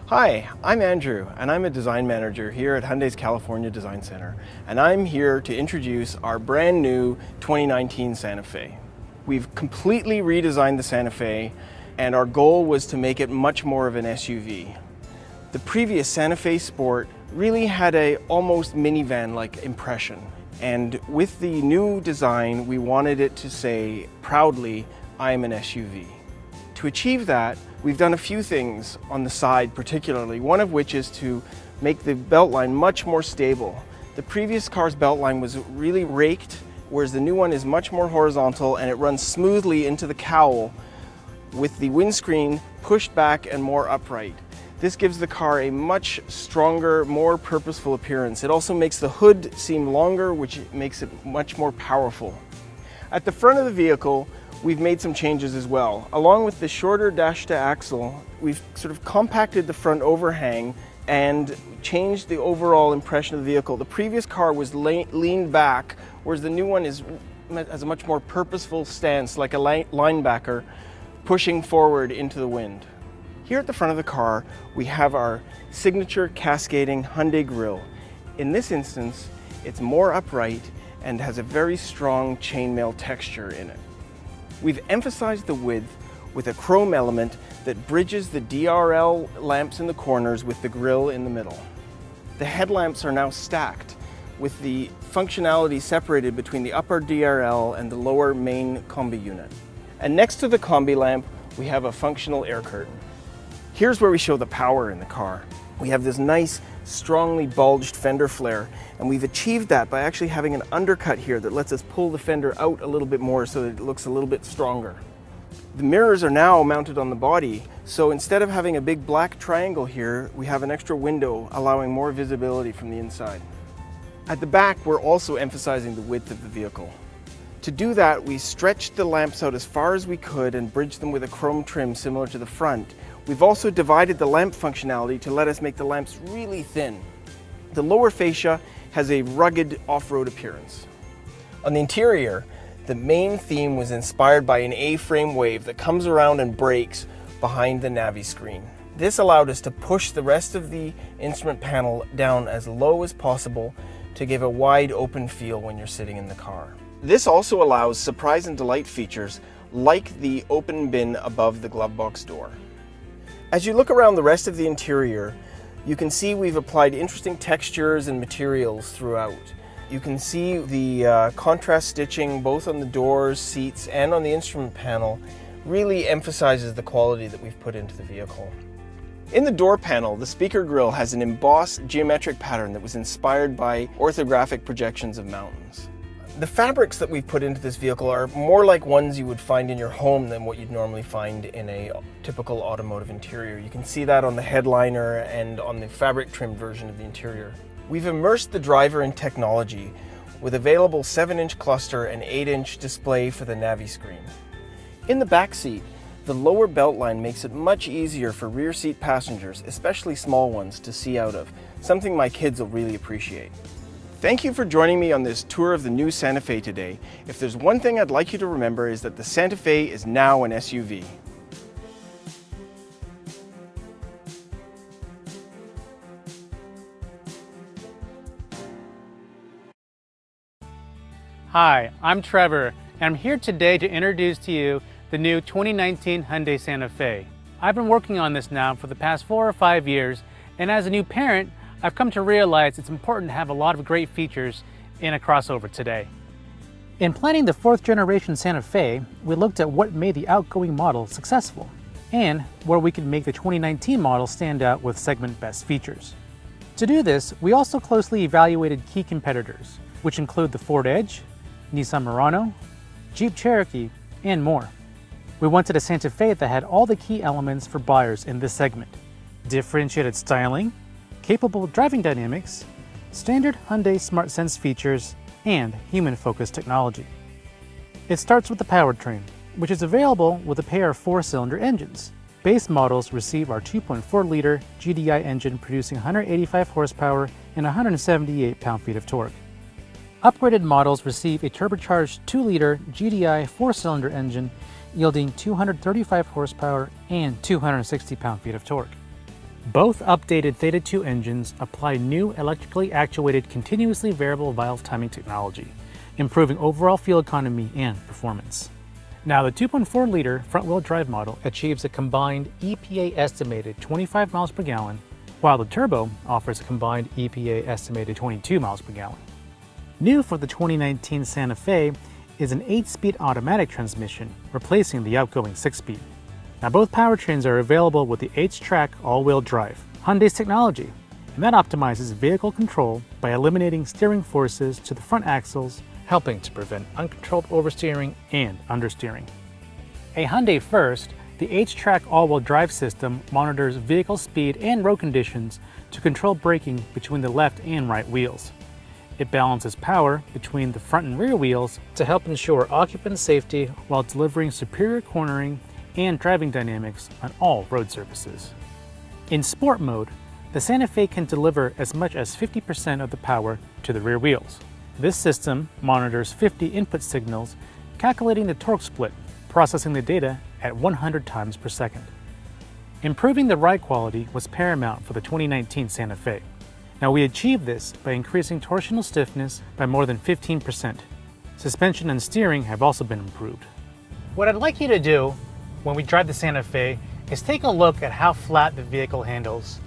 Hi, I'm Andrew, and I'm a design manager here at Hyundai's California Design Center, and I'm here to introduce our brand new 2019 Santa Fe. We've completely redesigned the Santa Fe, and our goal was to make it much more of an SUV. The previous Santa Fe Sport really had a almost minivan-like impression, and with the new design, we wanted it to say proudly, "I'm an SUV." To achieve that, we've done a few things on the side particularly, one of which is to make the beltline much more stable. The previous car's beltline was really raked, whereas the new one is much more horizontal and it runs smoothly into the cowl with the windscreen pushed back and more upright. This gives the car a much stronger, more purposeful appearance. It also makes the hood seem longer, which makes it much more powerful. At the front of the vehicle, we've made some changes as well. Along with the shorter dash-to-axle, we've sort of compacted the front overhang and changed the overall impression of the vehicle. The previous car was leaned back, whereas the new one has a much more purposeful stance, like a linebacker, pushing forward into the wind. Here at the front of the car, we have our signature cascading Hyundai grille. In this instance, it's more upright and has a very strong chainmail texture in it. We've emphasized the width with a chrome element that bridges the DRL lamps in the corners with the grille in the middle. The headlamps are now stacked with the functionality separated between the upper DRL and the lower main combi unit. And next to the combi lamp, we have a functional air curtain. Here's where we show the power in the car. We have this nice, strongly bulged fender flare, and we've achieved that by actually having an undercut here that lets us pull the fender out a little bit more so that it looks a little bit stronger. The mirrors are now mounted on the body, so instead of having a big black triangle here, we have an extra window allowing more visibility from the inside. At the back, we're also emphasizing the width of the vehicle. To do that, we stretched the lamps out as far as we could and bridged them with a chrome trim similar to the front. We've also divided the lamp functionality to let us make the lamps really thin. The lower fascia has a rugged off-road appearance. On the interior, the main theme was inspired by an A-frame wave that comes around and breaks behind the Navi screen. This allowed us to push the rest of the instrument panel down as low as possible to give a wide open feel when you're sitting in the car. This also allows surprise and delight features like the open bin above the glove box door. As you look around the rest of the interior, you can see we've applied interesting textures and materials throughout. You can see the contrast stitching both on the doors, seats, and on the instrument panel really emphasizes the quality that we've put into the vehicle. In the door panel, the speaker grille has an embossed geometric pattern that was inspired by orthographic projections of mountains. The fabrics that we've put into this vehicle are more like ones you would find in your home than what you'd normally find in a typical automotive interior. You can see that on the headliner and on the fabric trimmed version of the interior. We've immersed the driver in technology with available 7-inch cluster and 8-inch display for the Navi screen. In the back seat, the lower belt line makes it much easier for rear seat passengers, especially small ones, to see out of, something my kids will really appreciate. Thank you for joining me on this tour of the new Santa Fe today. If there's one thing I'd like you to remember is that the Santa Fe is now an SUV. Hi, I'm Trevor, and I'm here today to introduce to you the new 2019 Hyundai Santa Fe. I've been working on this now for the past 4 or 5 years, and as a new parent, I've come to realize it's important to have a lot of great features in a crossover today. In planning the 4th generation Santa Fe, we looked at what made the outgoing model successful and where we could make the 2019 model stand out with segment best features. To do this, we also closely evaluated key competitors, which include the Ford Edge, Nissan Murano, Jeep Cherokee, and more. We wanted a Santa Fe that had all the key elements for buyers in this segment: differentiated styling, capable driving dynamics, standard Hyundai SmartSense features, and human-focused technology. It starts with the powertrain, which is available with a pair of 4-cylinder engines. Base models receive our 2.4-liter GDI engine producing 185 horsepower and 178 pound-feet of torque. Upgraded models receive a turbocharged 2-liter GDI 4-cylinder engine yielding 235 horsepower and 260 pound-feet of torque. Both updated Theta 2 engines apply new electrically actuated continuously variable valve timing technology, improving overall fuel economy and performance. Now, the 2.4-liter front-wheel drive model achieves a combined EPA estimated 25 miles per gallon, while the turbo offers a combined EPA estimated 22 miles per gallon. New for the 2019 Santa Fe is an 8-speed automatic transmission, replacing the outgoing 6-speed. Now, both powertrains are available with the H-Track all-wheel drive, Hyundai's technology, and that optimizes vehicle control by eliminating steering forces to the front axles, helping to prevent uncontrolled oversteering and understeering. A Hyundai first, the H-Track all-wheel drive system monitors vehicle speed and road conditions to control braking between the left and right wheels. It balances power between the front and rear wheels to help ensure occupant safety while delivering superior cornering and driving dynamics on all road surfaces. In sport mode, the Santa Fe can deliver as much as 50% of the power to the rear wheels. This system monitors 50 input signals, calculating the torque split, processing the data at 100 times per second. Improving the ride quality was paramount for the 2019 Santa Fe. Now, we achieved this by increasing torsional stiffness by more than 15%. Suspension and steering have also been improved. What I'd like you to do when we drive the Santa Fe is take a look at how flat the vehicle handles.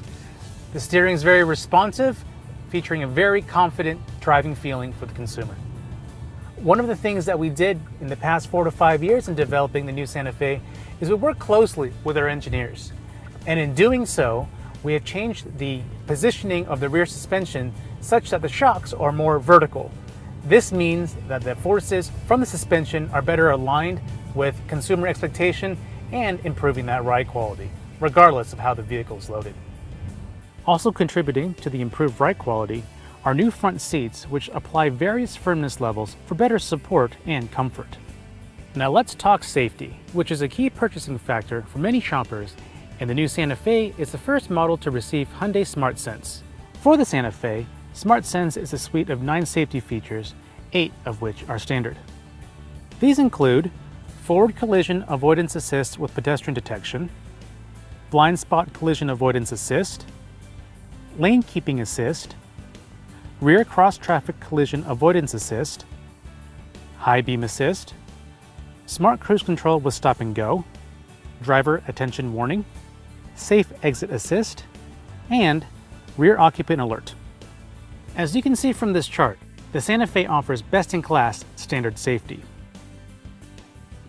The steering is very responsive, featuring a very confident driving feeling for the consumer. One of the things that we did in the past 4 to 5 years in developing the new Santa Fe is we worked closely with our engineers. And in doing so, we have changed the positioning of the rear suspension such that the shocks are more vertical. This means that the forces from the suspension are better aligned with consumer expectation and improving that ride quality, regardless of how the vehicle is loaded. Also contributing to the improved ride quality are new front seats, which apply various firmness levels for better support and comfort. Now let's talk safety, which is a key purchasing factor for many shoppers, and the new Santa Fe is the first model to receive Hyundai SmartSense. For the Santa Fe, SmartSense is a suite of 9 safety features, 8 of which are standard. These include forward collision avoidance assist with pedestrian detection, blind spot collision avoidance assist, lane keeping assist, rear cross traffic collision avoidance assist, high beam assist, smart cruise control with stop and go, driver attention warning, safe exit assist, and rear occupant alert. As you can see from this chart, the Santa Fe offers best-in-class standard safety.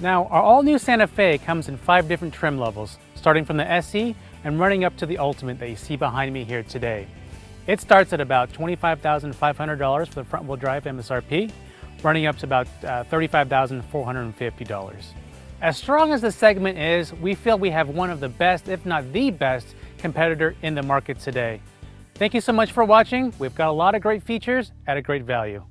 Now, our all-new Santa Fe comes in 5 different trim levels, starting from the SE and running up to the Ultimate that you see behind me here today. It starts at about $25,500 for the front-wheel drive MSRP, running up to about $35,450. As strong as the segment is, we feel we have one of the best, if not the best, competitor in the market today. Thank you so much for watching. We've got a lot of great features at a great value.